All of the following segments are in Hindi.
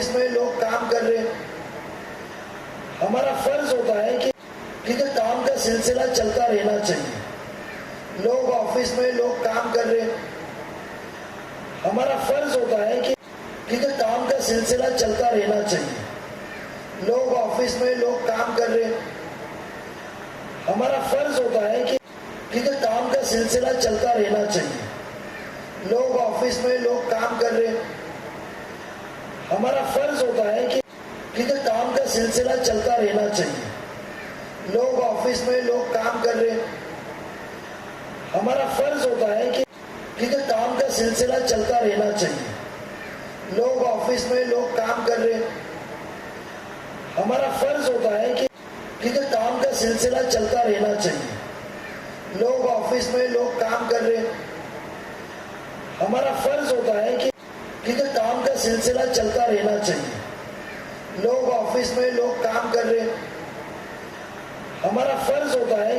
ऑफिस में लोग काम कर रहे हैं, हमारा फर्ज होता है कि काम का सिलसिला चलता रहना चाहिए। लोग ऑफिस में लोग काम कर रहे हैं, हमारा फर्ज होता है कि काम का सिलसिला चलता रहना चाहिए। लोग ऑफिस में लोग काम कर रहे हैं, हमारा फर्ज होता है कि काम का सिलसिला चलता रहना चाहिए। लोग ऑफिस में लोग काम कर रहे हैं, हमारा फर्ज होता है कि काम का सिलसिला चलता रहना चाहिए। लोग ऑफिस में लोग काम कर रहे हैं, हमारा फर्ज होता है कि काम का सिलसिला चलता रहना चाहिए। लोग ऑफिस में लोग काम कर रहे हैं, हमारा फर्ज होता है कि काम का सिलसिला चलता रहना चाहिए। लोग ऑफिस में लोग काम कर रहे हैं, हमारा फर्ज होता है कि काम का सिलसिला चलता रहना चाहिए। लोग ऑफिस में लोग काम कर रहे हैं, हमारा फर्ज होता है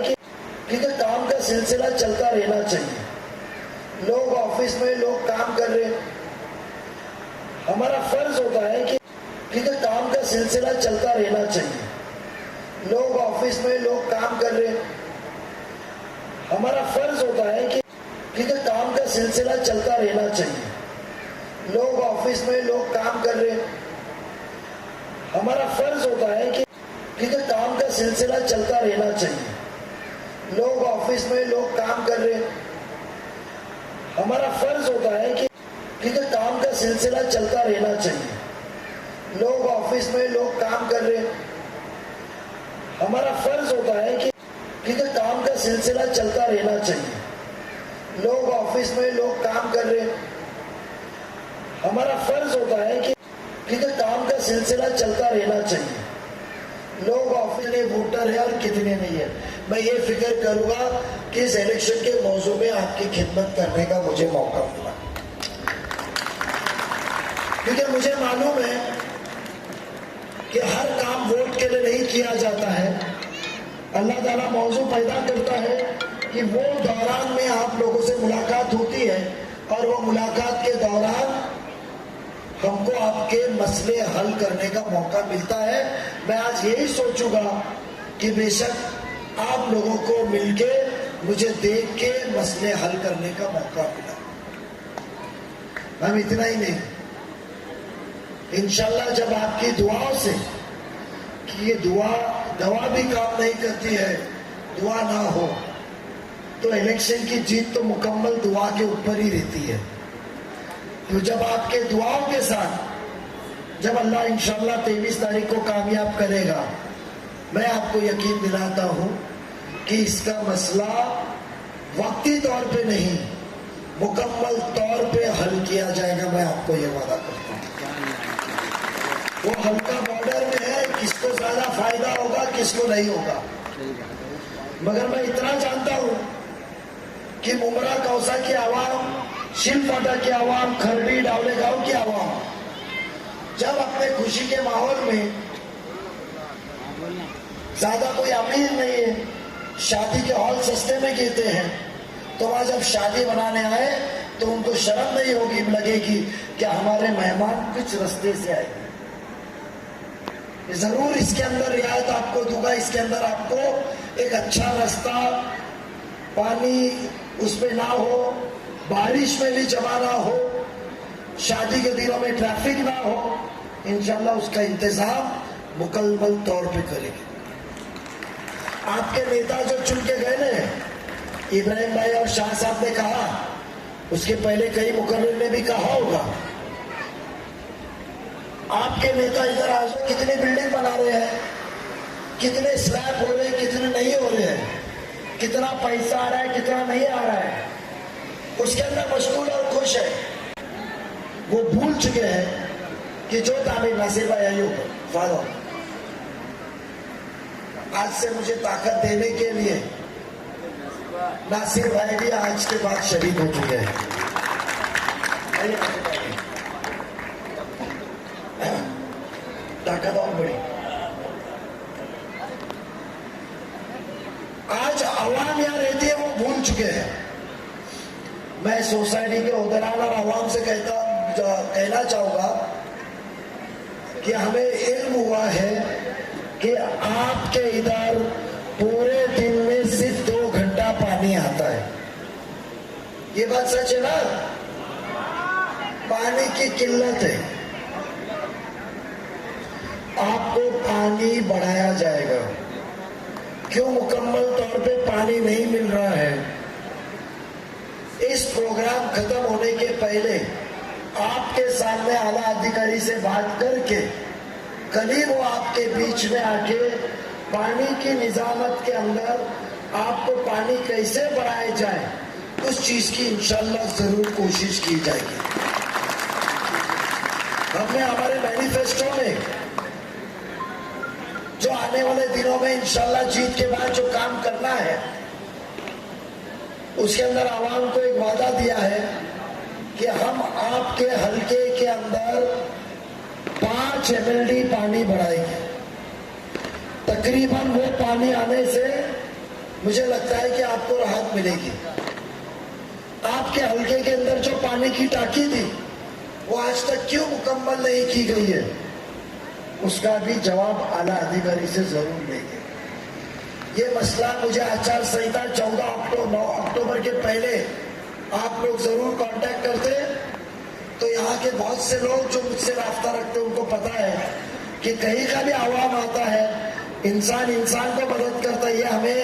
कि काम का सिलसिला चलता रहना चाहिए। लोग ऑफिस में लोग काम कर रहे हैं, हमारा फर्ज होता है कि काम का सिलसिला चलता रहना चाहिए। लोग ऑफिस में लोग काम कर रहे हैं, हमारा फर्ज होता है कि काम का सिलसिला चलता रहना चाहिए। लोग ऑफिस में लोग काम कर रहे हैं, हमारा फर्ज होता है कि काम का सिलसिला चलता रहना चाहिए। लोग ऑफिस में लोग काम कर रहे हैं, हमारा फर्ज होता है कि काम का सिलसिला चलता रहना चाहिए। लोग ऑफिस में लोग काम कर रहे हैं, हमारा फर्ज होता है कि काम का सिलसिला चलता रहना चाहिए। लोग ऑफिस में लोग काम कर रहे हैं, हमारा फर्ज होता है कि काम का सिलसिला चलता रहना चाहिए। लोग ऑफिस में वोटर है और कितने नहीं है, मैं ये फिक्र करूंगा कि इस इलेक्शन के मौजू में आपकी खिदमत करने का मुझे मौका मिला, क्योंकि मुझे मालूम है कि हर काम वोट के लिए नहीं किया जाता है। अल्लाह ताला मौजू पैदा करता है कि वो दौरान में आप लोगों से मुलाकात होती है और वो मुलाकात के दौरान हमको आपके मसले हल करने का मौका मिलता है। मैं आज यही सोचूंगा कि बेशक आप लोगों को मिलके मुझे देख के मसले हल करने का मौका मिला। हम इतना ही नहीं, इंशाल्लाह जब आपकी दुआओं से, कि ये दवा भी काम नहीं करती है, दुआ ना हो तो इलेक्शन की जीत तो मुकम्मल दुआ के ऊपर ही रहती है। तो जब आपके दुआओं के साथ जब अल्लाह इंशाल्लाह 23 तारीख को कामयाब करेगा, मैं आपको यकीन दिलाता हूं कि इसका मसला वक्ती तौर पे नहीं, मुकम्मल तौर पे हल किया जाएगा। मैं आपको ये वादा करता हूं। वो हल्का बॉर्डर में है, किसको ज्यादा फायदा होगा किसको नहीं होगा, मगर मैं इतना जानता हूं कि मुमरा कौसा की आवाम, शिलपाटा की आवाम, खरड़ी डावले गांव की आवाम जब अपने खुशी के माहौल में, ज्यादा कोई अमीर नहीं है, शादी के हॉल सस्ते में गिरते हैं, तो वहां जब शादी बनाने आए तो उनको शर्म नहीं होगी, लगेगी कि हमारे मेहमान कुछ रास्ते से आए। जरूर इसके अंदर रियायत आपको दूंगा, इसके अंदर आपको एक अच्छा रास्ता, पानी उसमें ना हो, बारिश में भी जमा ना हो, शादी के दिनों में ट्रैफिक ना हो, इंशाल्लाह उसका इंतजाम मुकम्मल तौर पे करेंगे। आपके नेता जो चुन के गए ना, इब्राहिम भाई और शाह साहब ने कहा, उसके पहले कई मुकर्रर ने भी कहा होगा, आपके नेता इधर आज कितनी बिल्डिंग बना रहे हैं, कितने स्लैब हो रहे हैं, कितने नहीं हो रहे हैं, कितना पैसा आ रहा है, कितना नहीं आ रहा है, उसके अंदर मशगूल और खुश है। वो भूल चुके हैं कि जो तामीर नासिर भाई आयु फॉलो, आज से मुझे ताकत देने के लिए नासिर भाई भी आज के बाद शरीक हो चुके हैं। ताकत और बड़ी, आज आवाम यहाँ रहती है, वो भूल चुके हैं। मैं सोसाइटी के उदरान और आवाम से कहना चाहूंगा कि हमें इल्म हुआ है कि आपके इधर पूरे दिन में सिर्फ 2 घंटा पानी आता है। ये बात सच है ना? पानी की किल्लत है। आपको पानी बढ़ाया जाएगा। क्यों मुकम्मल तौर पे पानी नहीं मिल रहा है? इस प्रोग्राम खत्म होने के पहले आपके सामने आला अधिकारी से बात करके कल ही वो आपके बीच में आके पानी की निजामत के अंदर आपको पानी कैसे बढ़ाया जाए उस चीज की इंशाल्लाह जरूर कोशिश की जाएगी। हमने हमारे मैनिफेस्टो में जो आने वाले दिनों में इंशाल्लाह जीत के बाद जो काम करना है उसके अंदर आवाम को एक वादा दिया है कि हम आपके हलके के अंदर 5 MLD पानी बढ़ाएंगे। तकरीबन वो पानी आने से मुझे लगता है कि आपको राहत मिलेगी। आपके हलके के अंदर जो पानी की टाकी थी वो आज तक क्यों मुकम्मल नहीं की गई है उसका भी जवाब आला अधिकारी से जरूर लेंगे। ये मसला मुझे आचार संहिता 9 अक्टूबर के पहले आप लोग जरूर कांटेक्ट करते। तो यहाँ के बहुत से लोग जो मुझसे रास्ता रखते हैं उनको पता है कि कहीं का भी आवाम आता है, इंसान इंसान को मदद करता है। ये हमें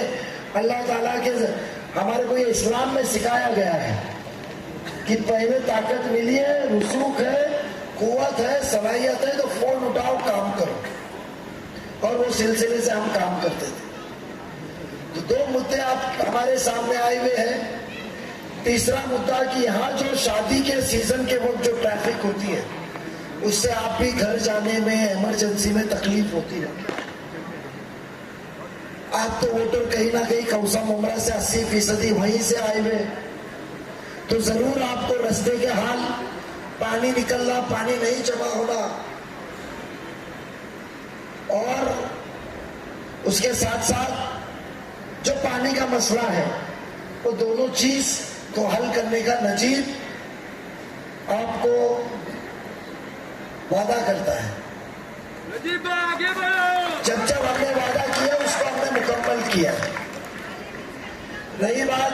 अल्लाह ताला के हमारे को ये इस्लाम में सिखाया गया है कि पहले ताकत मिली है, रुसूख है, कुव्वत है, सलाहियत है तो फोन उठाओ, काम करो। और वो सिलसिले से हम काम करते थे। तो 2 मुद्दे आप हमारे सामने आए हुए हैं। तीसरा मुद्दा कि यहाँ जो शादी के सीजन के वक्त जो ट्रैफिक होती है उससे आप भी घर जाने में इमरजेंसी में तकलीफ होती है। आप तो वोटर कहीं ना कहीं कौसा मुमरा से 80% वहीं से आए हुए, तो जरूर आपको रास्ते के हाल, पानी निकलना, पानी नहीं जमा होना और उसके साथ साथ जो पानी का मसला है वो दोनों चीज को हल करने का नजीब आपको वादा करता है। जब हमने वादा किया उसको हमने मुकम्मल किया। रही बात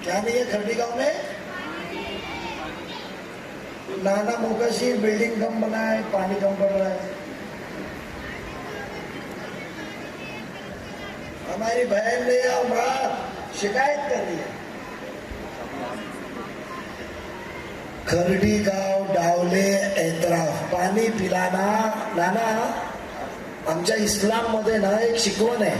क्या नहीं है खरडी गांव में नाना मोकाशी बिल्डिंग कम बना है, पानी कम पड़ रहा है। हमारी बहन ने हमारा शिकायत कर दी है। खरडी गाव डावले एतराफ पाणी पिलाना नाना आमच्या इस्लाम मध्ये ना एक शिकवण है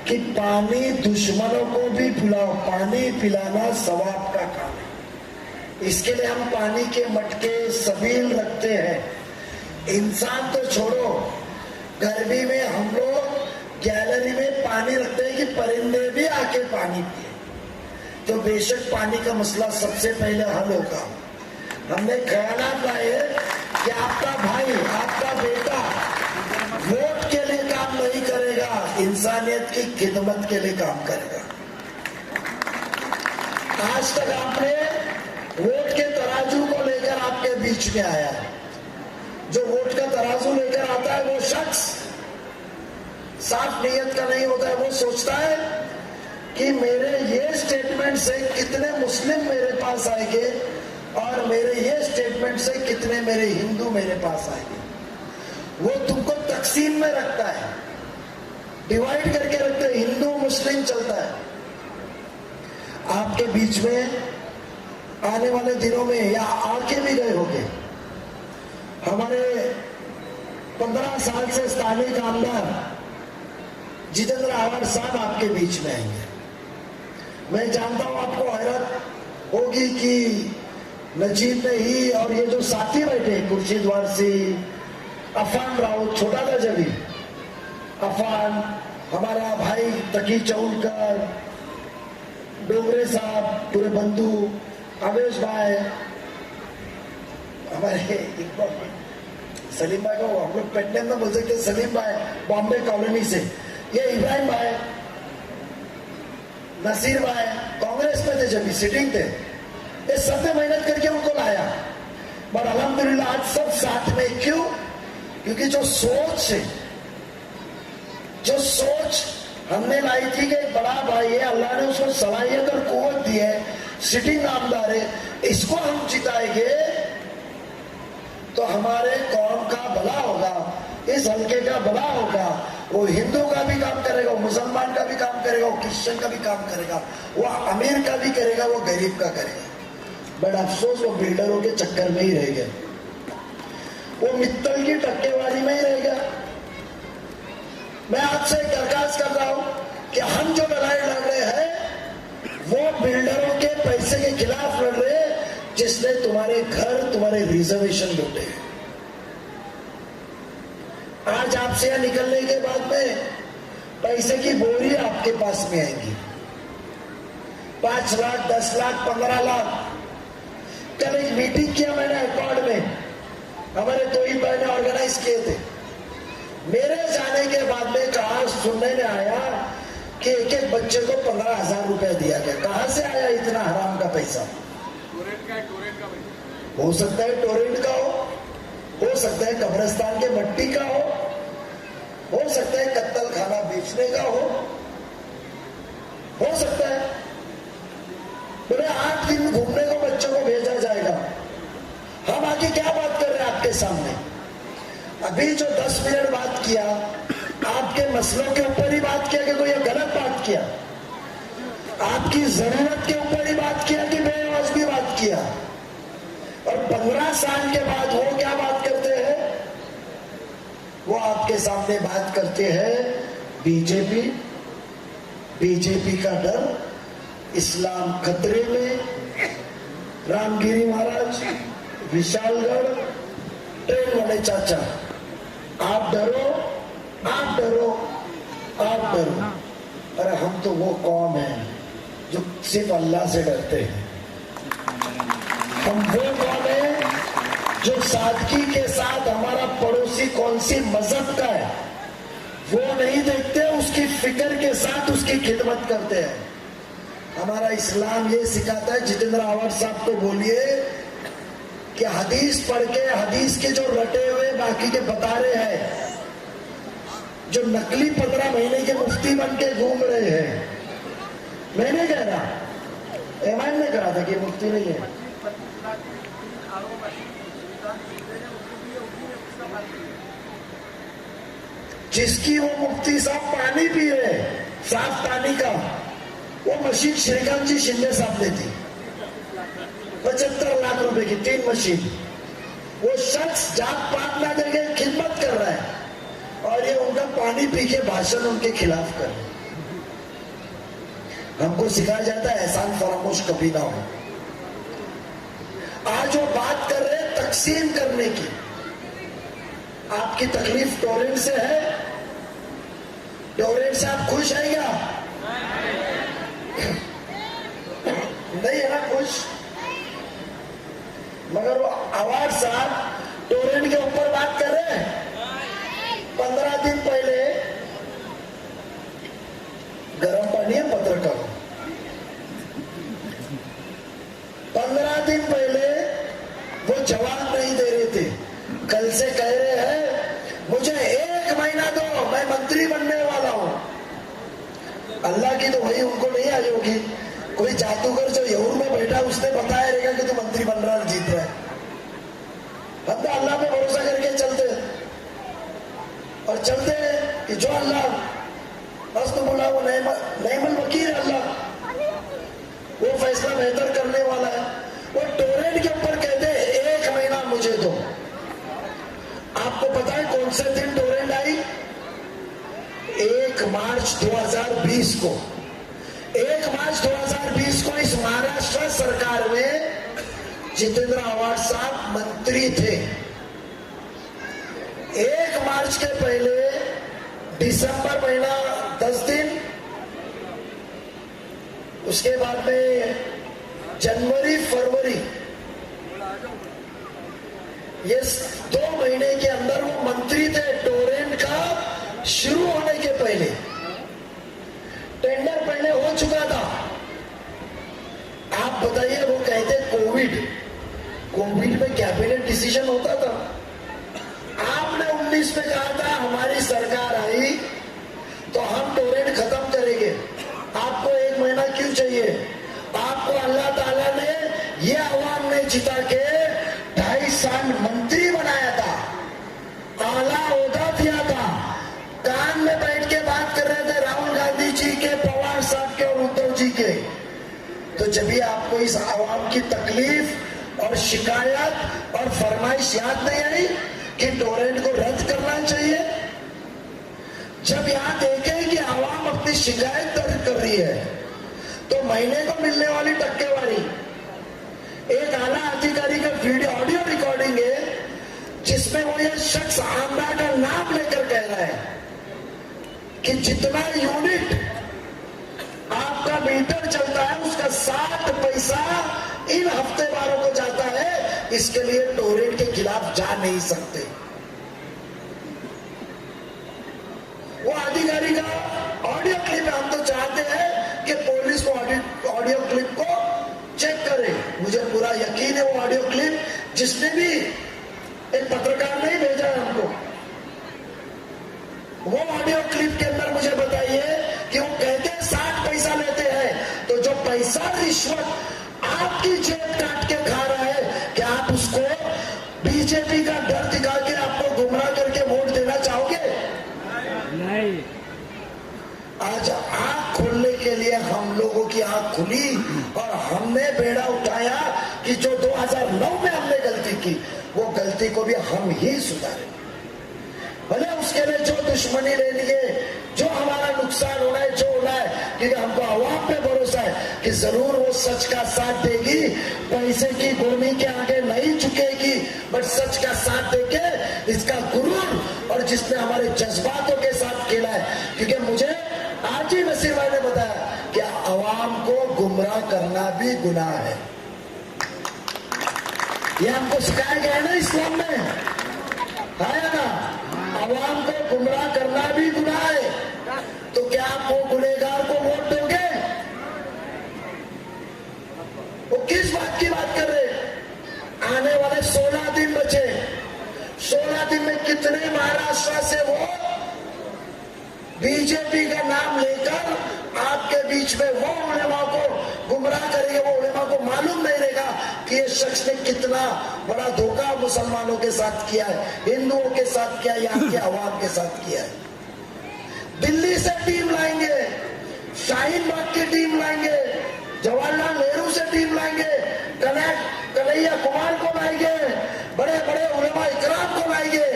कि पानी दुश्मनों को भी पिलाओ, पानी पिलाना सवाब का काम है। इसके लिए हम पानी के मटके सबील रखते हैं। इंसान तो छोड़ो, गर्मी में हम लोग गैलरी में पानी रखते हैं कि परिंदे भी आके पानी पिए। तो बेशक पानी का मसला सबसे पहले हल होगा। हमने ख्यालात लाए कि आपका भाई, आपका बेटा वोट के लिए काम नहीं करेगा, इंसानियत की खिदमत के लिए काम करेगा। आज तक आपने वोट के तराजू को लेकर आपके बीच में आया। जो वोट का तराजू लेकर आता है वो शख्स साफ नीयत का नहीं होता है। वो सोचता है कि मेरे ये स्टेटमेंट से कितने मुस्लिम मेरे पास आएंगे और मेरे ये स्टेटमेंट से कितने मेरे हिंदू मेरे पास आएंगे। वो तुमको तकसीम में रखता है, डिवाइड करके रखते हैं, हिंदू मुस्लिम चलता है। आपके बीच में आने वाले दिनों में या आके भी गए होंगे, हमारे 15 साल से स्थानीय आमदार जितेंद्र आवार साहब आपके बीच में आएंगे। मैं जानता हूं आपको हैरत होगी कि नजीब ने ही और ये जो साथी बैठे खुर्शीद वारसी, अफान राउत, छोटा था जब अफान, हमारा भाई तकी चौलकर, डोगरे साहब, पूरे बंधु, अवेश भाई, हमारे सलीम भाई को हम लोग पेटनेम में बोल सकते, सलीम भाई बॉम्बे कॉलोनी से, ये इब्राहिम भाई, नसीर भाई कांग्रेस में थे जब सिटिंग थे। ये सबने मेहनत करके उनको लाया। पर अल्हम्दुलिल्लाह आज सब साथ में। क्यों? क्योंकि जो सोच हमने लाई थी कि एक बड़ा भाई है, अल्लाह ने उसको सलाहियत और कुव्वत दी है, सिटिंग आमदार है, इसको हम जिताएंगे तो हमारे कौम का भला होगा, इस हल्के का भला होगा। वो हिंदू का भी काम करेगा, वो मुसलमान का भी काम करेगा, वो क्रिश्चियन का भी काम करेगा, वो अमीर का भी करेगा, वो गरीब का करेगा। बट अफसोस वो बिल्डरों के चक्कर में ही रह गया, वो मित्तल की टक्केवारी में ही रह गया। मैं आपसे दरखास्त कर रहा हूं कि हम जो लड़ाई लड़ रहे हैं वो बिल्डरों के पैसे के खिलाफ लड़ रहे हैं, जिसने तुम्हारे घर, तुम्हारे रिजर्वेशन लूटे। आज आपसे यहां निकलने के बाद में पैसे की बोरी आपके पास में आएगी, 5 लाख, 10 लाख, 15 लाख। कल एक मीटिंग किया मैंने अकॉर्ड में, हमारे तोहिद भाई ने ऑर्गेनाइज किए थे। मेरे जाने के बाद में कहा, सुनने में आया कि एक एक बच्चे को 15,000 रुपया दिया गया। कहां से आया इतना हराम का पैसा? हो सकता है टोरेंट का हो सकता है कब्रिस्तान के मट्टी का हो सकता है कत्तल खाना बेचने का हो सकता है। बोले 8 दिन घूमने को बच्चों को भेजा जाएगा। हम आगे क्या बात कर रहे हैं आपके सामने? अभी जो 10 मिनट बात किया, आपके मसलों के ऊपर ही बात किया कि कोई गलत बात किया? आपकी जरूरत के ऊपर ही बात किया कि बेवाजिबी बात किया? और 15 साल के बाद वो क्या बात करते हैं? वो आपके सामने बात करते हैं बीजेपी का डर, इस्लाम खतरे में, रामगिरी महाराज, विशालगढ़, ट्रेन वाले चाचा, आप डरो, आप डरो, आप डरो। अरे हम तो वो कौम है जो सिर्फ अल्लाह से डरते हैं। हम वो कौम है जो सादगी के साथ हमारा पड़ोसी कौन सी मजहब का है वो नहीं देखते, उसकी फिक्र के साथ उसकी खिदमत करते हैं। हमारा इस्लाम ये सिखाता है, जितेंद्र आवाड साहब को बोलिए कि हदीस पढ़ के, हदीस के जो रटे हुए बाकी के बता रहे हैं, जो नकली 15 महीने के मुफ्ती बन के घूम रहे हैं। मैंने कह रहा, ऐमान ने कहा था कि मुफ्ती नहीं है। जिसकी वो मुफ्ती साहब पानी पी रहे, साफ पानी का, वो मशीन श्रीकांत जी शिंदे साहब ने दी, 75 लाख रुपए की 3 मशीन। वो शख्स जात पात ना देके खिदमत कर रहा है और ये उनका पानी पी के भाषण उनके खिलाफ कर रहे। हमको सिखाया जाता है एहसान फरामोश कभी ना हो। आज वो बात कर रहे हैं तकसीम करने की। आपकी तकलीफ टोरेंट से है? टोरेंट से आप खुश है क्या? नहीं है ना खुश? मगर वो आवाड साहब टोरेंट के ऊपर बात कर रहे हैं। 15 दिन पहले गर्म पानी है पत्रकार, 15 दिन पहले वो जवाब नहीं दे रहे थे, कल से कह रहे हैं मुझे 1 महीना दो, मैं मंत्री बनने वाला हूं। अल्लाह की तो वही उनको नहीं आई होगी, कोई जादूगर जो यहूर में बैठा उसने बताया रहेगा कि तू मंत्री बन रहा है, जीत रहा है। हम तो अल्लाह पे भरोसा करके चलते और चलते कि जो अल्लाह बस तो बोला, वो नईमल वकील है, अल्लाह वो फैसला बेहतर करने वाला है। वो टोरेंट के ऊपर कहते हैं 1 महीना मुझे दो। आपको पता है कौन से दिन टोरेंट आई? 1 मार्च 2020 को। 1 मार्च 2020 को इस महाराष्ट्र सरकार में जितेंद्र आवाड साहब मंत्री थे। 1 मार्च के पहले दिसंबर महीना 10 दिन, उसके बाद में जनवरी फरवरी, ये 2 महीने के अंदर वो मंत्री थे। टोरेंट का शुरू होने के पहले टेंडर पहले हो चुका था। आप बताइए, वो कहते कोविड, कोविड में कैबिनेट डिसीजन होता था। आपने 19 में कहा था हमारी सरकार आई तो हम टोरेंट खत्म करेंगे। आपको 1 महीना क्यों चाहिए? आपको अल्लाह ताला ने ये अवाम ने जिता के 2.5 साल मंत्री बनाया था, आला ओहदा दिया था, कान में बैठ के बात कर रहे थे राहुल गांधी जी के, पवार साहब के और उद्धव जी के। तो जब भी आपको इस आवाम की तकलीफ और शिकायत और फरमाइश याद नहीं आई कि टोरेंट को रद्द करना चाहिए? जब यहां देखें कि आवाम अपनी शिकायत दर्ज कर रही है तो महीने को मिलने वाली टक्केवारी, एक आला अधिकारी का वीडियो ऑडियो रिकॉर्डिंग है जिसमें वो ये शख्स आंध्रा का नाम लेकर कह रहा है कि जितना यूनिट आपका मीटर चलता है उसका 60 पैसा इन हफ्तेवारों को जाता है, इसके लिए टोरेंट के खिलाफ जा नहीं सकते। वो अधिकारी का ऑडियो क्लिप हम तो चाहते हैं कि पुलिस को ऑडियो क्लिप को चेक करे। मुझे पूरा यकीन है वो ऑडियो क्लिप जिसने भी, एक पत्रकार ने ही भेजा है हमको, वो ऑडियो क्लिप के अंदर मुझे बताइए कि वो कहते हैं 60 पैसा लेते हैं, तो जो पैसा रिश्वत आपकी जेब काट के खा रहा है, क्या आप उसको बीजेपी का डर दिखा के आपको गुमराह करके वोट देना चाहोगे? नहीं। आज आंख खोलने के लिए हम लोगों की आंख खुली और हमने बेड़ा उठाया कि जो 2009 में हमने गलती की वो गलती को भी हम ही सुधारे। भले उसके लिए जो दुश्मनी ले लिए, जो हमारा नुकसान होना है, जो होना है, क्योंकि हमको आवाम पे भरोसा है कि जरूर वो सच का साथ देगी, पैसे की गोनी के आगे नहीं झुकेगी, बट सच का साथ देके इसका गुरूर और जिसने हमारे जज्बातों के साथ खेला है। क्योंकि मुझे आज ही नसीर भाई ने बताया कि आवाम को गुमराह करना भी गुनाह है। ये हमको सिखाया गया है ना इस्लाम में, है ना? आवाम को गुमराह करना भी गुनाह है। तो क्या आप वो गुनहगार को वोट दोगे? वो किस बात की बात कर रहे? आने वाले 16 दिन बचे, 16 दिन में कितने महाराष्ट्र से वो बीजेपी का नाम लेकर आपके बीच में वो उलेमा को गुमराह करेंगे। वो उलेमा को मालूम नहीं रहेगा कि ये शख्स ने कितना बड़ा धोखा मुसलमानों के साथ किया है, हिंदुओं के साथ किया है, यहाँ के अवाम के साथ किया है। दिल्ली से टीम लाएंगे, शाहीन बाग की टीम लाएंगे, जवाहरलाल नेहरू से टीम लाएंगे, कन्हैया कुमार को लाएंगे, बड़े बड़े उलेमा इकराम को लाएंगे।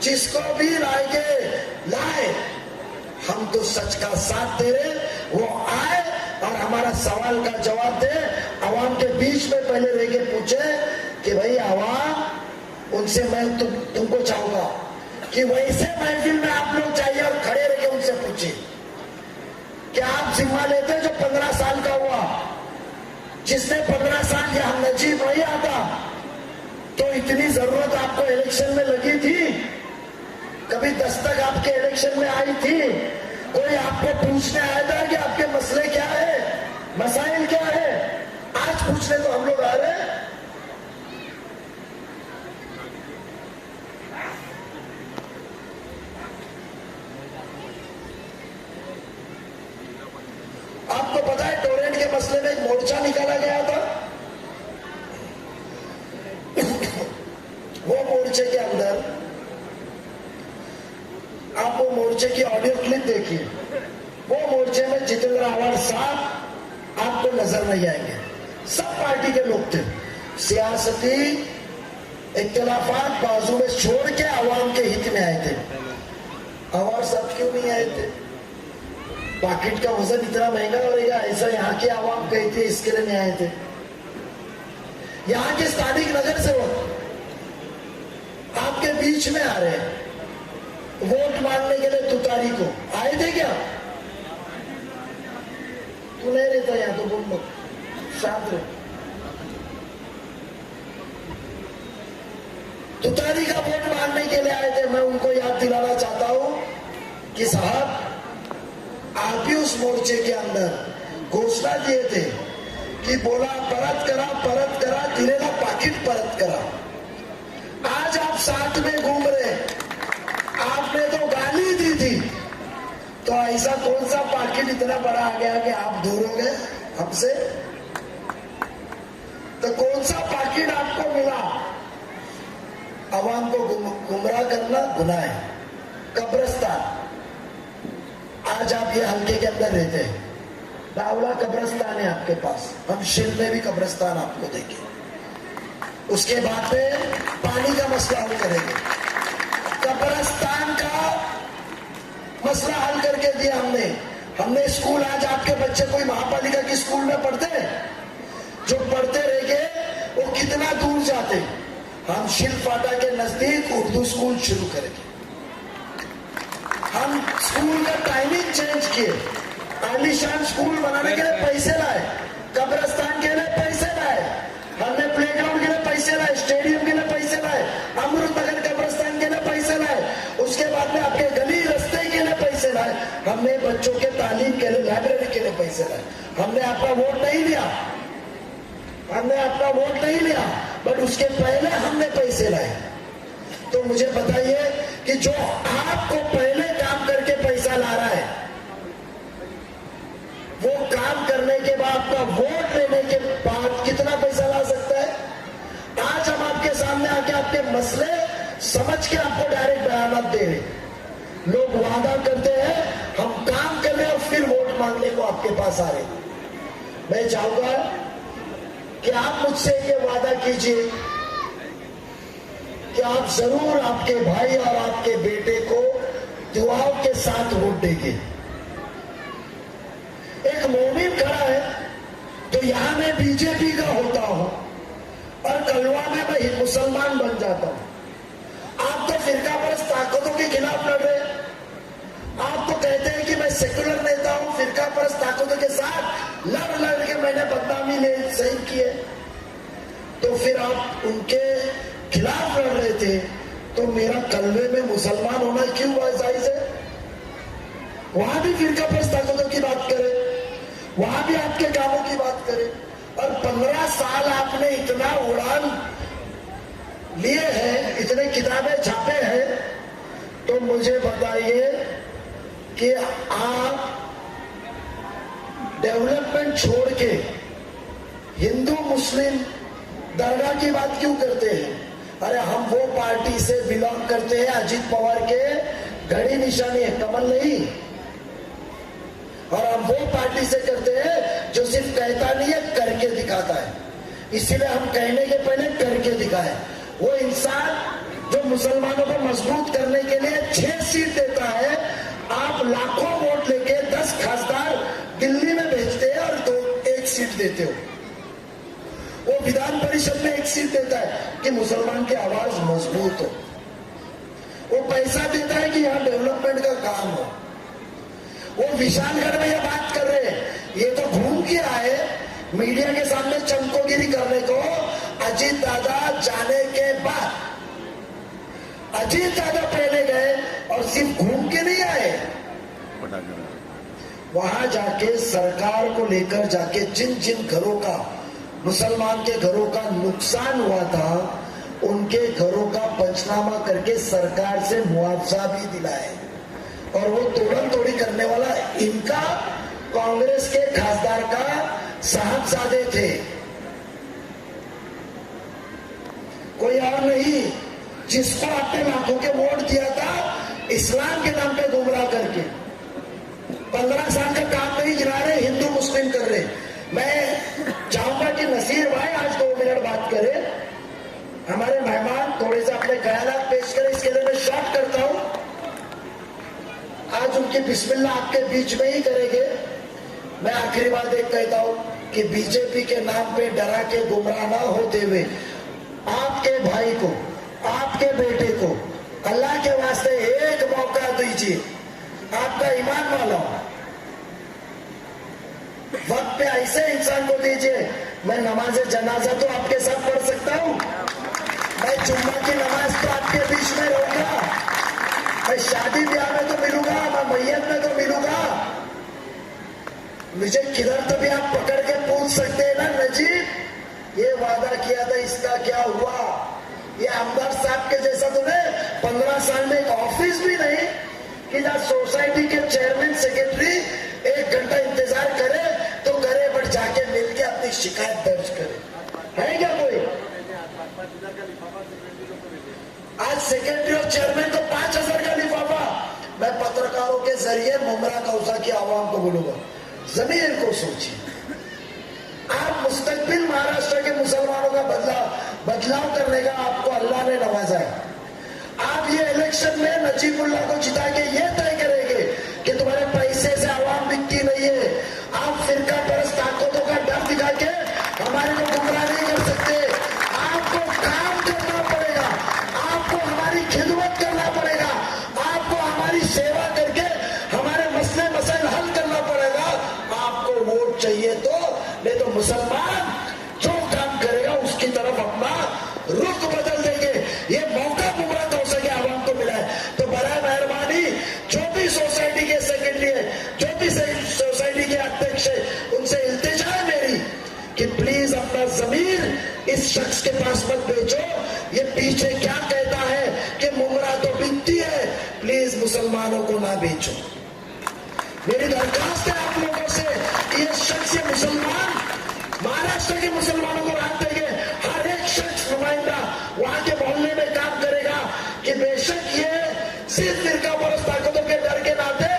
जिसको भी लाए, हम तो सच का साथ दे रहे, वो आए और हमारा सवाल का जवाब दे। आवाम के बीच में पहले रह के पूछे कि भाई आवाम, उनसे मैं तुमको चाहूंगा कि वैसे महफिल में आप लोग चाहिए और खड़े रह के उनसे पूछे कि आप जिम्मा लेते जो 15 साल का हुआ, जिसने 15 साल यहाँ नजीब नहीं आता, तो इतनी जरूरत आपको इलेक्शन में लगी थी? कभी दस्तक आपके इलेक्शन में आई थी? कोई आपको पूछने आया था कि आपके मसले क्या है, मसाइल क्या है? आज पूछने तो हम लोग आ रहे हैं। आपको पता है टोरेंट के मसले में एक मोर्चा निकाला गया था। वो मोर्चे के अंदर आप वो मोर्चे की ऑडियो क्लिप देखिए। वो मोर्चे में जितेंद्र आव्हाड साहब आपको नजर नहीं आएंगे। सब पार्टी के लोग थे। सियासती इख्तिलाफात बाजू में छोड़ के आवाम के हित में आए थे। आव्हाड साहब क्यों नहीं आए थे? पॉकेट का वजन इतना महंगा रहेगा ऐसा यहाँ के आवाम कही थी, इसके लिए नहीं आए थे। यहाँ के स्थानिक नगर से वो आपके बीच में आ रहे हैं वोट मांगने के लिए। तुतारी को आए थे क्या? तू नहीं रहता यहाँ तो बोल लो, शांत रहो। तुतारी का वोट मांगने के लिए आए थे। मैं उनको याद दिलाना चाहता हूं कि साहब आप ही उस मोर्चे के अंदर घोषणा दिए थे की बोला परत करा दिलेला पाकिट परत करा। आज आप साथ में घूम रहे, आपने तो गाली दी थी, तो ऐसा कौन सा पाकिट इतना बड़ा आ गया कि आप दूर हो गए हमसे? तो कौन सा पाकिट आपको मिला? अवाम को गुमराह करना गुनाह है। कब्रिस्तान, आज आप ये हल्के के अंदर रहते हैं, दावला कब्रिस्तान है आपके पास, हम शिल में भी कब्रिस्तान आपको देंगे। उसके बाद में पानी का मसला हल करेंगे। कब्रिस्तान का मसला हल करके दिया हमने स्कूल, आज आपके बच्चे कोई महापालिका की स्कूल में पढ़ते हैं? जो पढ़ते रह गए वो कितना दूर जाते। हम शिल फाटा के नजदीक उर्दू स्कूल शुरू करेंगे। हम स्कूल का टाइमिंग चेंज किए, आलीशान स्कूल बनाने के लिए पैसे लाए, कब्रिस्तान के लिए पैसे लाए, हमने प्लेग्राउंड के लिए पैसे लाए, स्टेडियम के लिए पैसे लाए, अमृतनगर कब्रिस्तान के लिए पैसे लाए, उसके बाद में आपके गली रास्ते के लिए पैसे लाए, हमने बच्चों के तालीम के लिए लाइब्रेरी के लिए पैसे लाए। हमने आपका वोट नहीं लिया, बट उसके पहले हमने पैसे लाए। तो मुझे बताइए कि जो आपको पहले काम करके पैसा ला रहा है, वो काम करने के बाद आपका वोट लेने के बाद कितना पैसा ला सकता है? आज हम आपके सामने आके आपके मसले समझ के आपको डायरेक्ट बयान दे रहे। लोग वादा करते हैं, हम काम कर रहे और फिर वोट मांगने को आपके पास आ रहे। मैं चाहूंगा कि आप मुझसे ये वादा कीजिए कि आप जरूर आपके भाई और आपके बेटे को दुआओं के साथ वोट देंगे। एक मोमिन खड़ा है तो यहां मैं बीजेपी का होता हूं और कलवा में मैं मुसलमान बन जाता हूं। आप तो फिरका परस्त ताकतों के खिलाफ लड़ रहे हैं। आप तो कहते हैं कि मैं सेकुलर नेता हूं, फिरका परस्त ताकतों के साथ लड़ के मैंने बदनामी सही की है। तो फिर आप उनके खिलाफ लड़ रहे थे, तो मेरा कलवे में मुसलमान होना क्यों जायज है? वहां भी फिरका परस्त ताकतों की बात करें, वहां भी आपके कामों की बात करें। और 15 साल आपने इतना उड़ान लिए हैं, इतने किताबें छापे हैं, तो मुझे बताइए कि आप डेवलपमेंट छोड़ के हिंदू मुस्लिम दरगाह की बात क्यों करते हैं? अरे हम वो पार्टी से बिलोंग करते हैं, अजीत पवार के घड़ी निशानी है, कमल नहीं। और हम वो पार्टी से करते हैं जो सिर्फ कहता नहीं है, करके दिखाता है। इसीलिए हम कहने के पहले करके दिखाए। वो इंसान जो मुसलमानों को मजबूत करने के लिए 6 सीट देता है, आप लाखों वोट लेके 10 खासदार दिल्ली में भेजते हैं और 1 सीट देते हो। वो विधान परिषद में 1 सीट देता है कि मुसलमान की आवाज मजबूत हो। वो पैसा देता है कि यहाँ डेवलपमेंट का काम हो। वो विशालगढ़ में ये बात कर रहे हैं, ये तो घूम के आए मीडिया के सामने चमकोगिरी करने को। अजीत दादा जाने के बाद, अजीत दादा पहले गए और सिर्फ घूम के नहीं आए, वहां जाके सरकार को लेकर जाके जिन जिन घरों का, मुसलमान के घरों का नुकसान हुआ था, उनके घरों का पंचनामा करके सरकार से मुआवजा भी दिलाए। और वो तोड़न तोड़ी करने वाला इनका कांग्रेस के खासदार का साहबजादे थे, कोई और नहीं, जिसको आपने लाखों के वोट दिया था इस्लाम के नाम पे गुमराह करके। 15 साल का काम नहीं गिरा रहे, हिंदू मुस्लिम कर रहे। मैं चाहूंगा कि नसीर भाई आज 2 मिनट बात करें, हमारे मेहमान थोड़े से अपने ख्यालात पेश करें। इसके लिए मैं शॉर्ट करता हूं, आज उनकी बिस्मिल्लाह आपके बीच में ही करेंगे। मैं आखिरी बात एक कहता हूं कि बीजेपी के नाम पे डरा के गुमराह ना होते हुए आपके भाई को, आपके बेटे को अल्लाह के वास्ते एक मौका दीजिए। आपका ईमान वाला वक्त पे ऐसे इंसान को दीजिए। मैं नमाज जनाजा तो आपके साथ पढ़ सकता हूं, मैं जुम्मा की नमाज तो आपके बीच में रहूंगा, मैं शादी ब्याह में तो मिलूंगा, मैं मैयत में तो मिलूंगा। मुझे किधर तो भी आप पकड़ के पूछ सकते हैं ना, किया था, इसका क्या हुआ। ये आमदार साहब के जैसा तो नहीं, 15 साल में एक ऑफिस भी नहीं कि जहाँ सोसाइटी के चेयरमैन सेक्रेटरी 1 घंटा इंतजार करे तो करे, बट जाके मिलके अपनी शिकायत दर्ज करे। है क्या कोई? आज सेक्रेटरी और चेयरमैन को 5,000 का लिफाफा। मैं पत्रकारों के जरिए मुमरा कौसा की आवाम को बोलूंगा, जमीर को सोचिए। आप मुस्तकबिल महाराष्ट्र के मुसलमानों का बदलाव करने का आपको अल्लाह ने नवाजा है। आप ये इलेक्शन में नजीबुल्लाह को जिता के ये तय करेंगे कि तुम्हारे पैसे से आवाम बिकती नहीं है। आप फिरका परस्त ताकतों का डर दिखा के हमारे को गुमराह नहीं कर सकते। आपको काम करना पड़ेगा, आपको हमारी खिदमत करना पड़ेगा, आपको हमारी सेवा करके हमारे मसले मसाइल हल करना पड़ेगा। आपको वोट चाहिए तो, नहीं तो मुसलमान जो काम करेगा उसकी तरफ अपना रुख बदल देंगे। ये मौका मुमरा कौसा के आवाम को मिला है। तो बराए मेहरबानी जो भी सोसाइटी के सेक्रेटरी है, जो भी सोसाइटी के अध्यक्ष है, उनसे इल्तिजा है मेरी कि प्लीज अपना जमीर इस शख्स के पास मत बेचो। ये पीछे क्या कहता है कि मुमरा तो बिकती है, प्लीज मुसलमानों को ना बेचो। मेरी दरखास्त है आप लोगों से कि ये शख्स, ये मुसलमान महाराष्ट्र के मुसलमानों को राहत देंगे। हर एक शख्स नुमाइंदा वहां के मोहल्ले में काम करेगा कि बेशक ये सिर्फ फिरका परस्त ताकतों के डर के नाते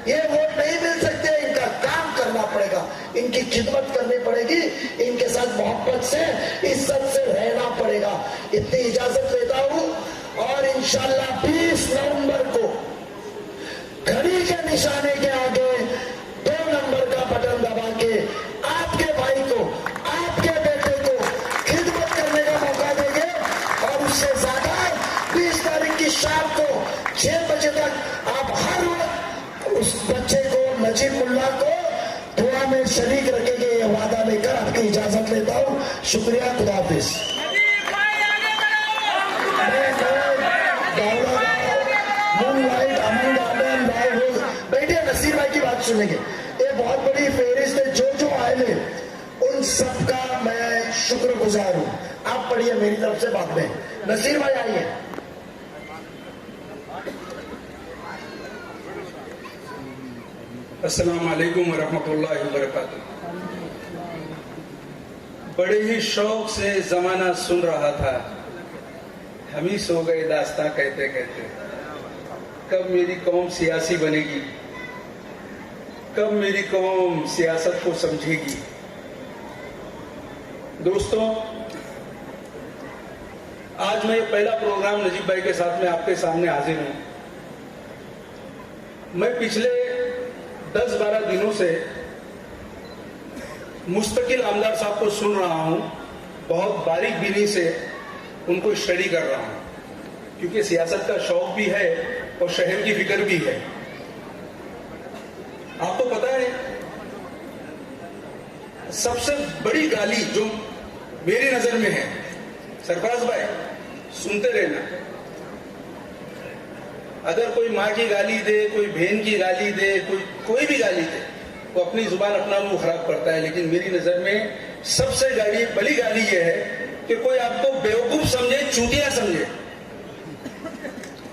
ये वोट नहीं मिल सकते, इनका काम करना पड़ेगा, इनकी खिदमत करनी पड़ेगी, इनके साथ मोहब्बत से इज्जत से रहना पड़ेगा। इतनी इजाजत लेता हूं और इंशाल्लाह 20 नवंबर को घड़ी के निशाने के आगे 2 नंबर का बटन दबा के आपके भाई को, आपके बेटे को खिदमत करने का मौका देंगे। और उससे ज्यादा 20 तारीख की शाम को 6 बजे तक आप हर वक्त उस बच्चे को, नजीबुल्लाह को दुआ में शरीक रखेंगे, ये वादा लेकर आपकी इजाजत लेता हूँ। शुक्रिया, खुदा हाफिज। बैठिए, नसीर भाई की बात सुनेंगे। ये बहुत बड़ी फेहरिस्त है, जो आए उन सबका मैं शुक्रगुजार हूं। आप पढ़िए मेरी तरफ से बाद में। नसीर भाई आइए। अस्सलाम वालेकुम वरहमतुल्लाहि वबरकातुहू। बड़े ही शौक से जमाना सुन रहा था, हम ही सो गए दास्तां कहते कहते। कब मेरी कौम सियासी बनेगी, कब मेरी कौम सियासत को समझेगी। दोस्तों, आज मैं पहला प्रोग्राम नजीब भाई के साथ में आपके सामने हाजिर हूं। मैं पिछले 10-12 दिनों से मुस्तकिल आमदार साहब को सुन रहा हूं, बहुत बारीक बीनी से उनको स्टडी कर रहा हूं, क्योंकि सियासत का शौक भी है और शहर की फिक्र भी है। आपको पता है, सबसे बड़ी गाली जो मेरी नजर में है, सरफराज भाई सुनते रहना, अगर कोई माँ की गाली दे, कोई बहन की गाली दे, कोई भी गाली दे, वो अपनी जुबान अपना मुंह खराब करता है। लेकिन मेरी नजर में सबसे बड़ी गाली यह है कि कोई आपको बेवकूफ समझे, चूतिया समझे।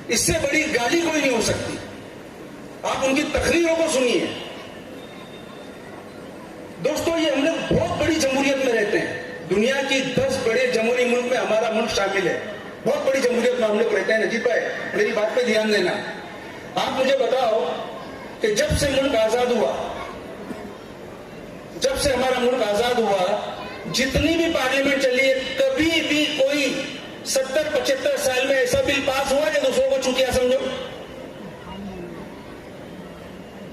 इससे बड़ी गाली कोई नहीं हो सकती। आप उनकी तकरीरों को सुनिए। दोस्तों, ये हम लोग बहुत बड़ी जमहूरियत में रहते हैं। दुनिया की 10 बड़े जमहूरी मुल्क में हमारा मुल्क शामिल है। बहुत बड़ी जमहूरियत में हम लोग रहते हैं। नजीब भाई, मेरी बात पे ध्यान देना। आप मुझे बताओ कि जब से मुल्क आजाद हुआ, जब से हमारा मुल्क आजाद हुआ, जितनी भी पार्लियामेंट चली है, कभी भी कोई 70-75 साल में ऐसा बिल पास हुआ कि दूसरों को चूतिया समझो,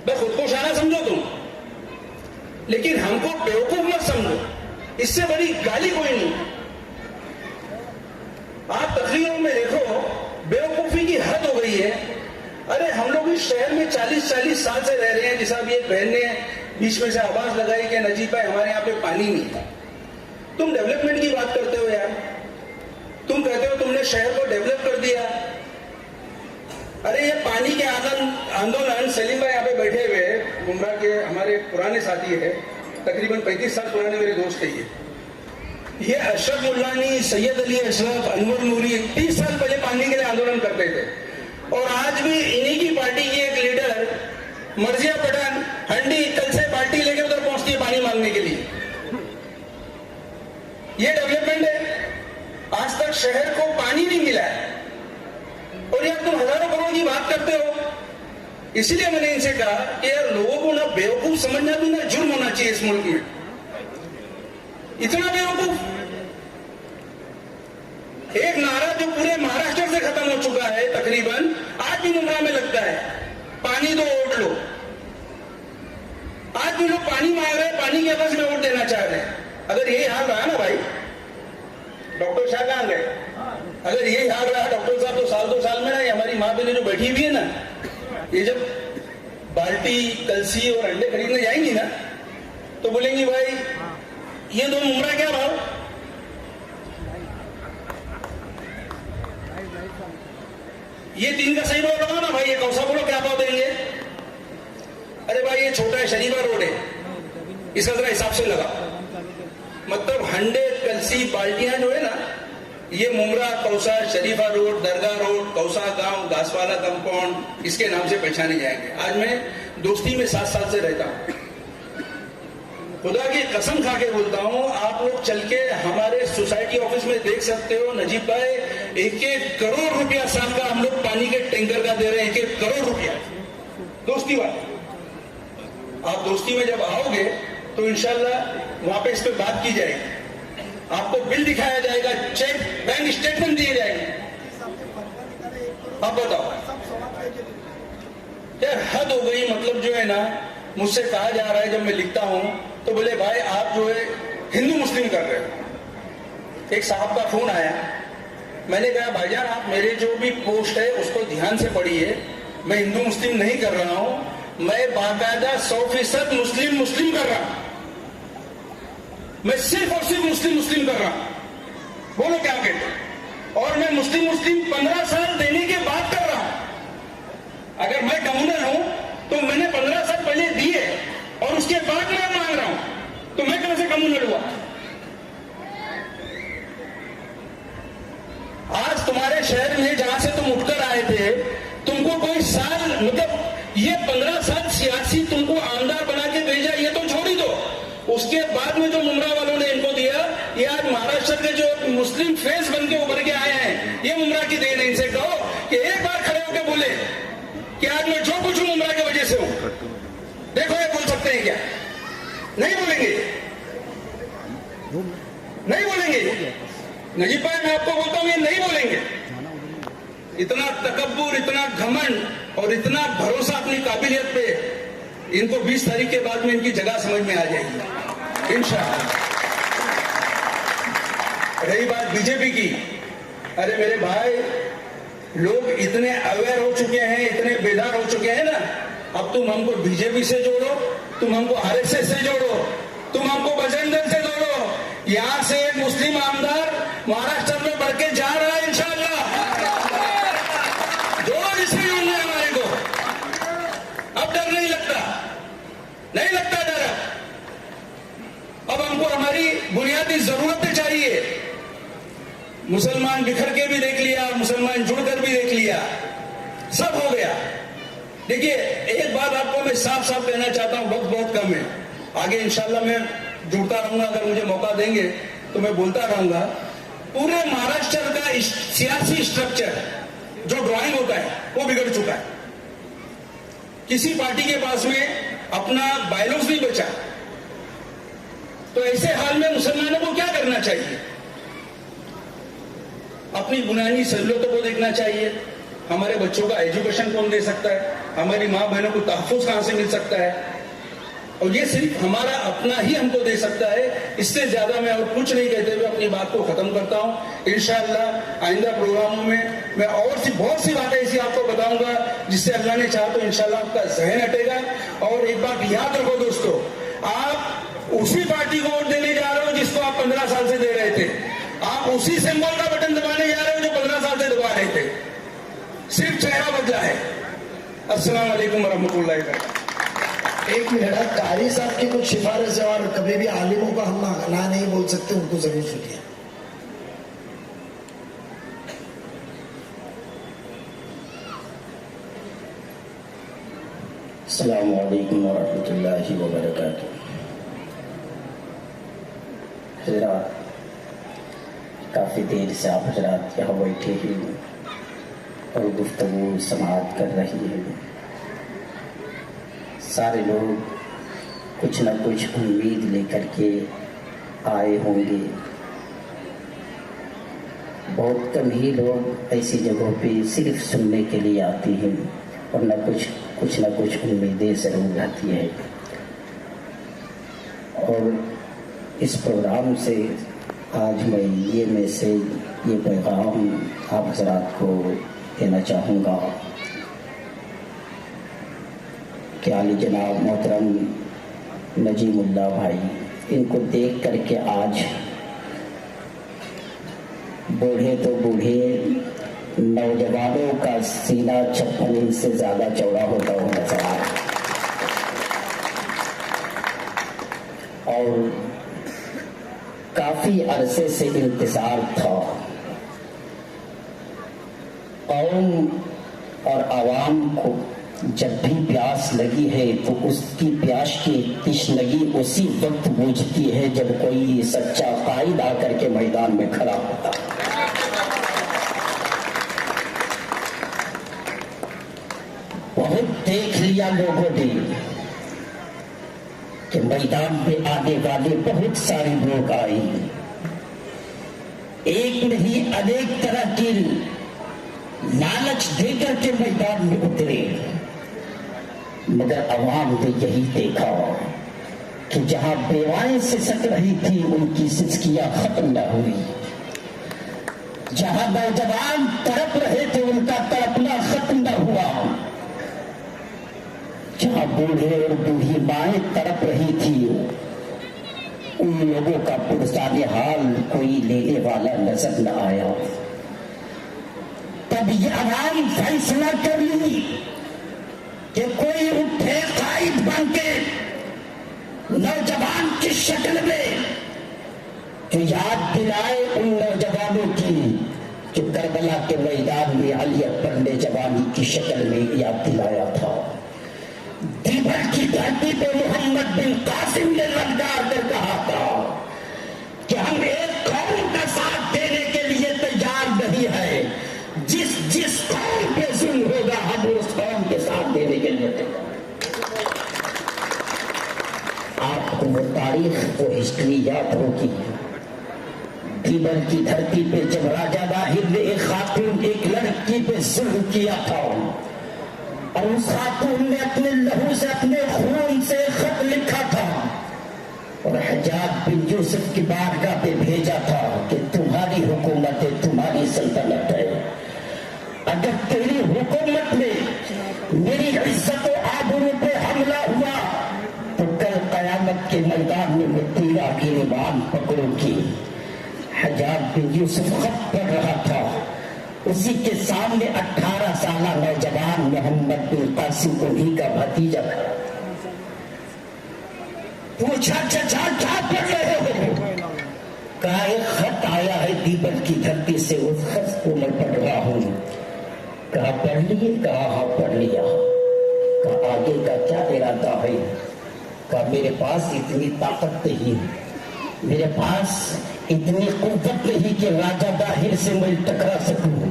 बस खुद को शाना समझो तुम, लेकिन हमको बेवकूफ मत समझो। इससे बड़ी गाली कोई नहीं। आप तकरीरों में देखो, बेवकूफी की हद हो गई है। अरे हम लोग इस शहर में 40-40 साल से रह रहे हैं। जैसा भी एक बहन ने बीच में से आवाज लगाई कि नजीब भाई हमारे यहाँ पे पानी नहीं है। तुम डेवलपमेंट की बात करते हो यार, तुम कहते हो तुमने शहर को डेवलप कर दिया। अरे ये पानी के आंदोलन, सलीम भाई यहाँ पे बैठे हुए मुमरा के हमारे पुराने साथी है, तकरीबन 35 साल पुराने मेरे दोस्त है। ये ये अशरफ मुल्लानी, सैयद अली अशरफ, अनवर नूरी 30 साल पहले पानी के लिए आंदोलन करते थे, और आज भी इन्हीं की पार्टी की एक लीडर मर्जिया पठान हंडी कल से पार्टी लेके उधर पहुंचती है पानी मांगने के लिए। ये डेवलपमेंट है। आज तक शहर को पानी नहीं मिला है, और यार तुम हजारों करोड़ की बात करते हो। इसीलिए मैंने इनसे कहा कि यार लोगों को ना बेवकूफ समझना भी ना जुर्म होना चाहिए इस मुल्क में। इतना बेवकूफ। एक नारा जो पूरे महाराष्ट्र से खत्म हो चुका है तकरीबन, आज भी मुमरा में लगता है, पानी दो वोट लो। आज भी लोग पानी मांग रहे हैं, पानी के एवज में वोट देना चाह रहे हैं। अगर यही हाल रहा ना भाई, डॉक्टर शाह कहां गए? अगर यही हाल रहा डॉक्टर साहब तो साल 2 साल में ना, ये हमारी माँ बहनें जो बैठी हुई है ना, ये जब बाल्टी कलसी और अंडे खरीदने जाएंगी ना, तो बोलेंगी भाई ये 2 मुमरा क्या भाव? ये 3 का सही भाव लगाओ ना भाई, ये कौसा बोलो क्या भाव देंगे? अरे भाई ये छोटा है, शरीफा रोड है, इसका जरा हिसाब से लगा। मतलब हंडे कलसी बाल्टियां जो है ना, ये मुमरा, कौसा, शरीफा रोड, दरगाह रोड, कौसा गांव, घासवाला कंपाउंड, इसके नाम से पहचाने जाएंगे। आज मैं दोस्ती में 7 साल से रहता हूं, खुदा की कसम खा के बोलता हूं, आप लोग चल के हमारे सोसाइटी ऑफिस में देख सकते हो नजीब भाई, 1-1 करोड़ रुपया साल का हम लोग पानी के टैंकर का दे रहे हैं। 1-1 करोड़ रुपया दोस्ती वाले। आप दोस्ती में जब आओगे तो इंशाल्लाह वहां पे इस पे बात की जाएगी, आपको बिल दिखाया जाएगा, चेक, बैंक स्टेटमेंट दिए जाएंगे। अब बताओ यार, हद हो गई। मतलब जो है ना, मुझसे कहा जा रहा है जब मैं लिखता हूं तो बोले भाई आप जो है हिंदू मुस्लिम कर रहे हो। एक साहब का फोन आया, मैंने कहा भाईजान आप मेरे जो भी पोस्ट है उसको ध्यान से पढ़िए, मैं हिंदू मुस्लिम नहीं कर रहा हूं, मैं बाकायदा 100% मुस्लिम कर रहा हूं, मैं सिर्फ और सिर्फ मुस्लिम कर रहा हूं। बोलो क्या कहते? और मैं मुस्लिम 15 साल देने के बाद कर रहा हूं। अगर मैं कम्युनल हूं तो मैंने 15 साल पहले दिए और उसके बाद मैं मांग रहा हूं, तो मैं कैसे कम्युनल हुआ? आज तुम्हारे शहर में जहां से तुम उठकर आए थे, तुमको कोई साल, मतलब ये 15 साल सियासी तुमको आमदार बना के भेजा, ये तो छोड़ ही दो। उसके बाद में जो मुमरा वालों ने इनको दिया, ये आज महाराष्ट्र के जो मुस्लिम फेस बन के उभर के आए हैं, ये मुमरा की देन है। इनसे कहो कि एक बार खड़े होकर बोले कि आज मैं जो कुछ हूं मुमरा की वजह से हूं। देखो ये बोल सकते हैं क्या? नहीं बोलेंगे, नहीं बोलेंगे। नजीब भाई मैं आपको बोलता हूं ये नहीं बोलेंगे। इतना तकब्बुर, इतना घमंड और इतना भरोसा अपनी काबिलियत पे, इनको 20 तारीख के बाद में इनकी जगह समझ में आ जाएगी इंशाअल्लाह। रही बात बीजेपी की, अरे मेरे भाई लोग इतने अवेयर हो चुके हैं, इतने बेदार हो चुके हैं ना, अब तुम हमको बीजेपी से जोड़ो, तुम हमको आरएसएस से जोड़ो, तुम हमको बजरंग दल से जोड़ो। यहां से एक मुस्लिम आमदार महाराष्ट्र में बढ़ के जा रहा है इंशाअल्लाह। जोड़ो जिससे जोड़ना है हमारे को, अब डर नहीं लगता, नहीं लगता डर। अब हमको हमारी बुनियादी जरूरतें चाहिए। मुसलमान बिखर के भी देख लिया, मुसलमान जुड़कर भी देख लिया, सब हो गया। देखिए एक बात आपको मैं साफ साफ कहना चाहता हूं, वक्त बहुत कम है, आगे इंशाल्लाह मैं जुड़ता रहूंगा, अगर मुझे मौका देंगे तो मैं बोलता रहूंगा। पूरे महाराष्ट्र का सियासी स्ट्रक्चर जो ड्राइंग होता है वो बिगड़ चुका है। किसी पार्टी के पास में अपना बायलॉज नहीं बचा, तो ऐसे हाल में मुसलमानों को क्या करना चाहिए? अपनी बुनियादी सहूलतों को देखना चाहिए। हमारे बच्चों का एजुकेशन कौन दे सकता है? हमारी माँ बहनों को तहफ़्फ़ुज़ कहां से मिल सकता है? और ये सिर्फ हमारा अपना ही हमको दे सकता है। इससे ज्यादा मैं और कुछ नहीं कहते हुए अपनी बात को खत्म करता हूं। इंशाअल्लाह आइंदा प्रोग्रामों में मैं और बहुत सी बातें ऐसी आपको बताऊंगा जिससे अल्लाह ने चाहा तो इंशाअल्लाह आपका जहन हटेगा। और एक बात याद रखो दोस्तों, आप उसी पार्टी को वोट देने जा रहे हो जिसको आप 15 साल से दे रहे थे। आप उसी सिंबल का बटन दबाने जा रहे हो जो 15 साल से दबा रहे थे, सिर्फ चेहरा बदला है। अस्सलाम वालेकुम वरहमतुल्लाहि वबरकातुहू। एक मिनट, कारी साहब की कुछ सिफारिश है और कभी भी आलिमों को हम ना नहीं बोल सकते, उनको जरूर सुनिए। अस्सलामु अलैकुम वरहमतुल्लाहि वबरकातुहू। हज़रात, काफ़ी देर से आप हज़रात यहाँ बैठे हैं और गुफ्तगू समाअत कर रही हैं। सारे लोग कुछ न कुछ उम्मीद लेकर के आए होंगे। बहुत कम ही लोग ऐसी जगहों पे सिर्फ सुनने के लिए आते हैं और कुछ न कुछ उम्मीदें ज़रूर रहती है। और इस प्रोग्राम से आज मैं ये मैसेज, ये पैगाम आप हज़रात को देना चाहूँगा कि आली जनाब मोहतरम नजीमुल्लाह भाई, इनको देख करके आज बूढ़े तो बूढ़े नौजवानों का सीना 56 इंच से ज्यादा चौड़ा होता हुआ नजर आ रहा और काफी अरसे से इंतजार था। कौम और आवाम को जब भी प्यास लगी है तो उसकी प्यास की तिश्नगी उसी वक्त बुझती है जब कोई सच्चा कायद आकर के मैदान में खड़ा होता। बहुत देख लिया लोगों ने कि मैदान में आने वाले बहुत सारे लोग आए, एक नहीं अनेक तरह की लालच देकर के मैदान में उतरे, मगर अवाम ने यही देखा कि जहां बेवाएं सिसक रही थी उनकी सिसकियां खत्म न हुई, जहां नौजवान तड़प रहे थे उनका तड़पना खत्म न हुआ, जहां बूढ़े और बूढ़ी माएं तड़प रही थी उन लोगों का पुरसाने हाल कोई लेने वाला नजर न आया। तब ये आवाम फैसला कर ली कि कोई उठे कायद बन के नौजवान की शक्ल में जो याद दिलाए उन नौजवानों की जो करबला के मैदान में अली अकबर ने जवानी की शक्ल में याद दिलाया था। दीबर की धरती पे मोहम्मद बिन कासिम ने ललकार कर कहा था कि हम एक कौम का साथ देने के लिए तैयार नहीं है, जिस कौम पे जुल्म होगा हम उस कौम के साथ देने के लिए तैयार। आपको वो तारीख, वो हिस्ट्री याद होगी। दीबर की धरती पे जब राजा दाहिर ने एक खातून, एक लड़की पे जुल्म किया था और उस खातून ने अपने लहू से, अपने खून से खत लिखा था और हज्जाज बिन यूसुफ की बारगाह पे भेजा था कि तुम्हारी हुकूमत है, तुम्हारी सल्तनत है, अगर तेरी हुकूमत में मेरी इज्जत और आबरू पे हमला हुआ तो कल कयामत के मैदान में मैं तेरा गिरबान पकड़ूंगी। हज्जाज बिन यूसुफ खत पढ़ रहा था, उसी के सामने 18 साल नौजवान मोहम्मद बिन कासिम उन्हीं का भतीजा था। पूछा चचा क्या पढ़ रहे हो? कहा एक खत आया है दीबर की धरती से, उस खत को मैं पढ़ रहा हूँ। कहा पढ़ लिए? कहा हाँ पढ़ लिया। कहा आगे का क्या इरादा है? कहा मेरे पास इतनी ताकत नहीं, मेरे पास इतनी कुव्वत नहीं कि राजा दाहिर से मैं टकरा सकूं,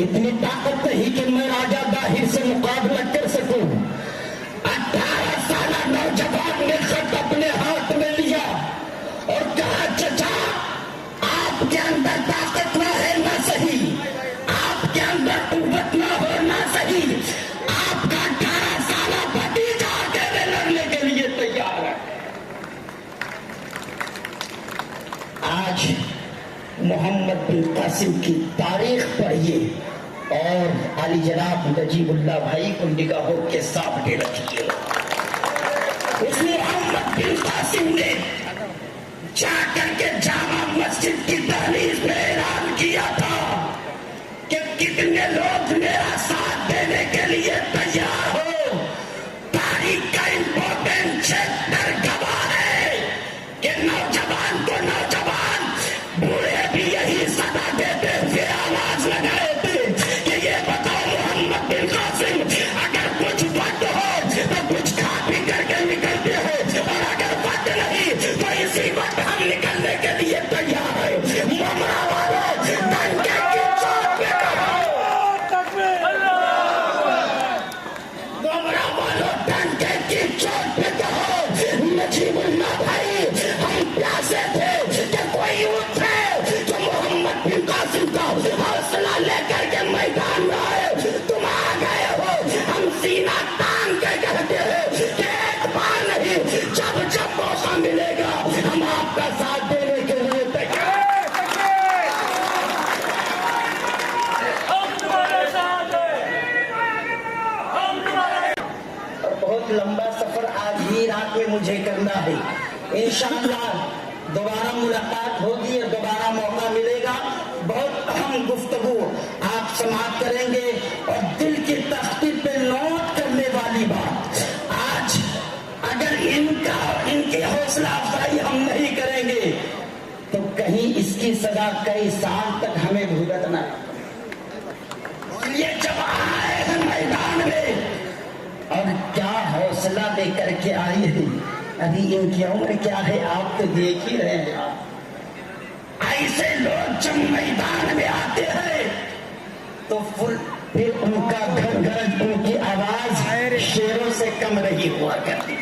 इतनी ताकत नहीं कि मैं राजा दाहिर से मुकाबला कर सकूं। 18 साल नौजवान ने खत अपने हाथ में लिया और कहा चचा आपके अंदर ताकत ना है ना सही, आपके अंदर कुव्वत ना हो ना सही, आपका 18 साल भतीजा आगे लड़ने के लिए तैयार है। आज मोहम्मद बिन कासिम की तारीख पढ़िए और अली जनाब नजीबुल्लाह भाई को निगाहों के सामने रखिए। उस मोहम्मद बिन कासिम ने जाकर के जामा मस्जिद की दहलीज में ऐलान किया था कि कितने लोग मेरा साथ देने के लिए तैयार हो। तारीख का जी मुन्ना भाई, हम प्यासे थे कि कोई उठे जो मोहम्मद बिन कासिम का हौसला लेकर के मैदान में आए। तुम आ गए हो, हम सीना तान के कहते हैं कि एक बार नहीं, जब जब मौका मिलेगा हम आपका साथ देने के लिए तैयार। बहुत लंबा सफर आज ही रात में मुझे करना है। इंशाअल्लाह दोबारा मुलाकात होगी और दोबारा मौका मिलेगा। बहुत अहम गुफ्तगू आप समाप्त करेंगे और दिल की तख्ती पे नोट करने वाली बात, आज अगर इनकी हौसला अफजाई हम नहीं करेंगे तो कहीं इसकी सजा कई साल तक हमें भुगतना। ये जब आए हैं मैदान में और क्या हौसला देकर के आई है, अभी इनकी उम्र क्या है आप तो देख ही रहे हैं। आप ऐसे लोग जब मैदान में आते हैं तो फिर उनका गरज, उनकी आवाज शेरों से कम नहीं हुआ करती है।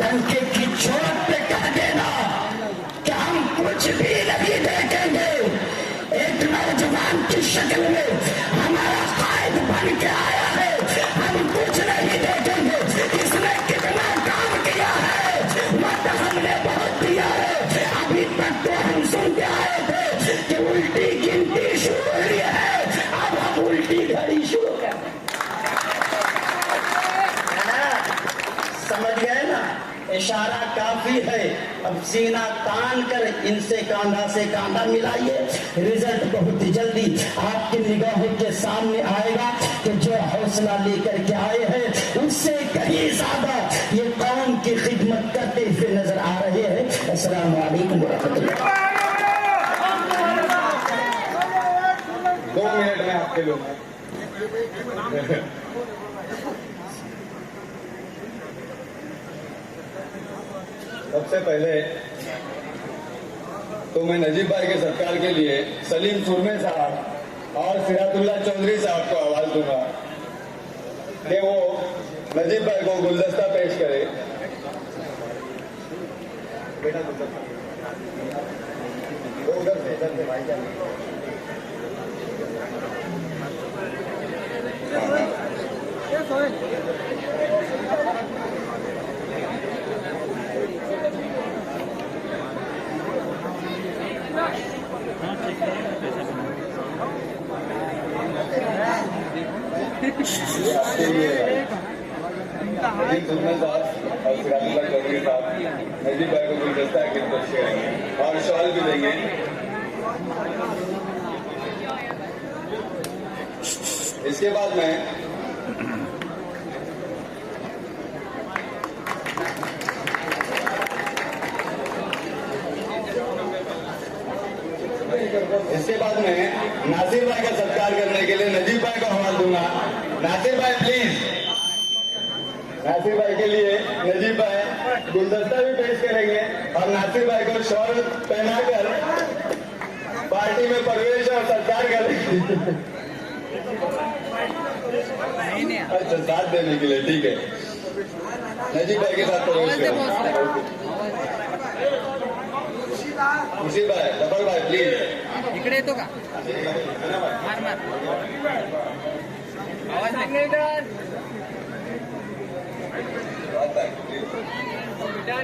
डंके की चोट पे कह देना कि हम कुछ भी नहीं देखेंगे, एक नौजवान की शक्ल में हमारा कायद बन के आया है, हम कुछ नहीं देखेंगे। इसने कितना काम किया है, मत हमने बहुत दिया है। अभी तक तो हम सुनते आए थे कि उल्टी गिनती शुरू हुई है, अब हम उल्टी घड़ी शुरू कर। समझ गए ना, इशारा काफी है। अब सीना तान कर इनसे कांधा से कांधा मिलाइए। रिजल्ट बहुत जल्दी आपकी निगाहों के सामने आएगा कि जो हौसला लेकर के आए हैं उससे कहीं ज्यादा ये कौम की खिदमत करते हुए नजर आ रहे हैं। अस्सलाम वालेकुम वरहमतुल्लाह। 2 मिनट में आपके लोग सबसे पहले तो मैं नजीब भाई के सत्कार के लिए सलीम सुरमे साहब और सिराजुल्लाह चौधरी साहब को आवाज दूंगा कि वो नजीब भाई को गुलदस्ता पेश करे। बेटा गुलदस्ता वो उधर से भाई आपके लिए नजीब सुरमे साहब और सिराजुल्लाह चौधरी साहब नजीब भाई को गुलदस्ता के पेश करेंगे और शॉल भी देंगे। इसके बाद मैं नासिर भाई का सत्कार करने के लिए नजीब भाई को हवाला दूंगा। नासिर भाई प्लीज। नासिर भाई के लिए नजीब भाई गुलदस्ता भी पेश करेंगे और नासिर भाई को शॉल पहनाकर पार्टी में प्रवेश और सत्कार करेंगे। अच्छा, साथ देने के लिए ठीक है। नजीब भाई के साथ प्रवेश करें। खुशी भाई, जफर भाई प्लीज इकडे येतो का? मार मार आवाज नाही डन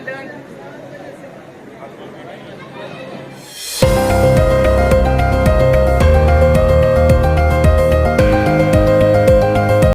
डन